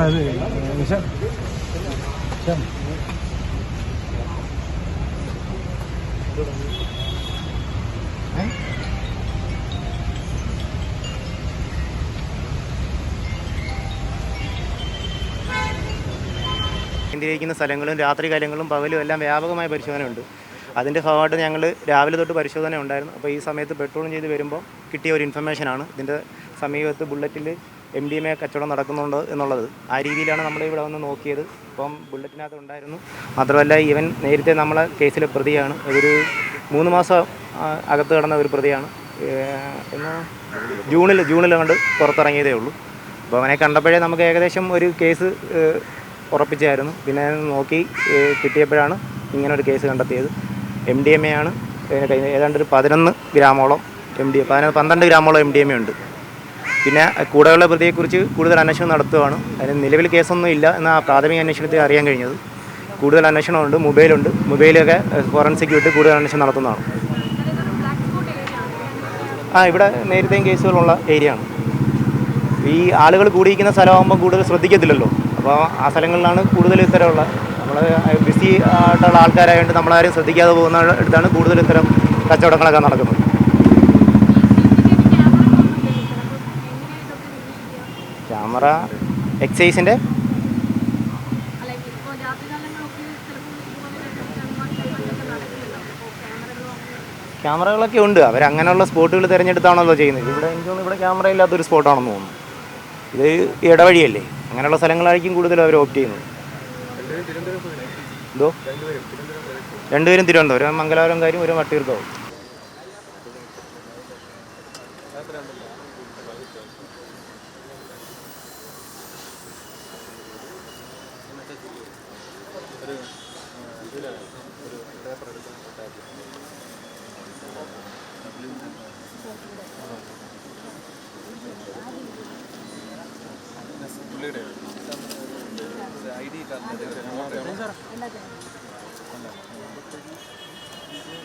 കേന്ദ്രീകരിക്കുന്ന സ്ഥലങ്ങളും രാത്രികാലങ്ങളും പകലും എല്ലാം വ്യാപകമായ പരിശോധനയുണ്ട്. അതിൻ്റെ ഭാഗമായിട്ട് ഞങ്ങൾ രാവിലെ തൊട്ട് പരിശോധന ഉണ്ടായിരുന്നു. അപ്പോൾ ഈ സമയത്ത് പെട്രോളും ചെയ്ത് വരുമ്പോൾ കിട്ടിയ ഒരു ഇൻഫർമേഷനാണ് ഇതിൻ്റെ സമീപത്ത് ബുള്ളറ്റിൽ MDMA കച്ചവടം നടക്കുന്നുണ്ടോ എന്നുള്ളത്. ആ രീതിയിലാണ് നമ്മളിവിടെ വന്ന് നോക്കിയത്. ഇപ്പം ബുള്ളറ്റിനകത്ത് ഉണ്ടായിരുന്നു. മാത്രമല്ല ഇവൻ നേരത്തെ നമ്മളെ കേസിലെ പ്രതിയാണ്. ഒരു 3 മാസം അകത്ത് കിടന്ന ഒരു പ്രതിയാണ്. ജൂണിൽ കണ്ട് പുറത്തിറങ്ങിയതേ ഉള്ളൂ. അപ്പോൾ അവനെ കണ്ടപ്പോഴേ നമുക്ക് ഏകദേശം ഒരു കേസ് ഉറപ്പിച്ചായിരുന്നു. പിന്നെ നോക്കി കിട്ടിയപ്പോഴാണ് ഇങ്ങനൊരു കേസ് കണ്ടെത്തിയത്. MDMA ആണ്. ഏതാണ്ട് ഒരു 11 ഗ്രാമോളം 12 ഗ്രാമോളം MDMA ഉണ്ട്. പിന്നെ കൂടെയുള്ള പ്രതിയെക്കുറിച്ച് കൂടുതൽ അന്വേഷണം നടത്തുകയാണ്. അതിന് നിലവിൽ കേസൊന്നും ഇല്ല എന്നാണ് പ്രാഥമിക അന്വേഷണത്തിൽ അറിയാൻ കഴിഞ്ഞത്. കൂടുതൽ അന്വേഷണമുണ്ട്. മൊബൈലൊക്കെ ഫോറൻസിക് വിട്ട് കൂടുതൽ അന്വേഷണം നടത്തുന്നതാണ്. ഇവിടെ നേരത്തെയും കേസുകളുള്ള ഏരിയയാണ്. ഈ ആളുകൾ കൂടിയിരിക്കുന്ന സ്ഥലമാകുമ്പോൾ കൂടുതൽ ശ്രദ്ധിക്കത്തില്ലല്ലോ. അപ്പോൾ ആ സ്ഥലങ്ങളിലാണ് കൂടുതൽ ഇത്തരമുള്ള നമ്മൾ ബിസി ആയിട്ടുള്ള ആൾക്കാരായതുകൊണ്ട് നമ്മളാരും ശ്രദ്ധിക്കാതെ പോകുന്ന അടുത്താണ് കൂടുതൽ ഇത്തരം കച്ചവടങ്ങളൊക്കെ നടക്കുന്നത്. ക്യാമറ എക്സൈസിൻ്റെ ക്യാമറകളൊക്കെ ഉണ്ട്. അവരങ്ങനെയുള്ള സ്പോട്ടുകൾ തിരഞ്ഞെടുത്താണല്ലോ ചെയ്യുന്നത്. ഇവിടെ എനിക്ക് തോന്നുന്നു ഇവിടെ ക്യാമറ ഇല്ലാത്തൊരു സ്പോട്ടാണെന്ന് തോന്നുന്നു. ഇത് ഇടവഴിയല്ലേ, അങ്ങനെയുള്ള സ്ഥലങ്ങളായിരിക്കും കൂടുതലും അവർ ഓപ്റ്റ് ചെയ്യുന്നത്. എന്തോ 2 പേരും തിരുവനന്തപുരം, മംഗലാപുരം കാര്യം, ഒരു വട്ടിയൂർക്കാവും.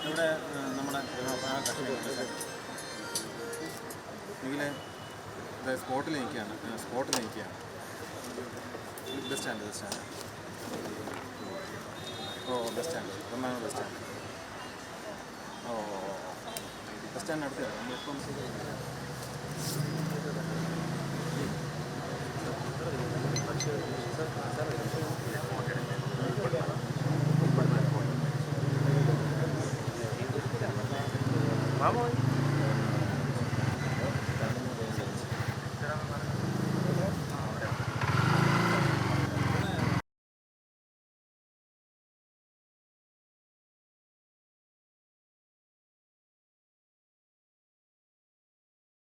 ഇവിടെ നമ്മുടെ എങ്കിലെ സ്പോട്ടിൽ നിൽക്കുകയാണ്. Bus stand bus stand bus സ്റ്റാൻഡിനടുത്താണ് നമ്മളിപ്പം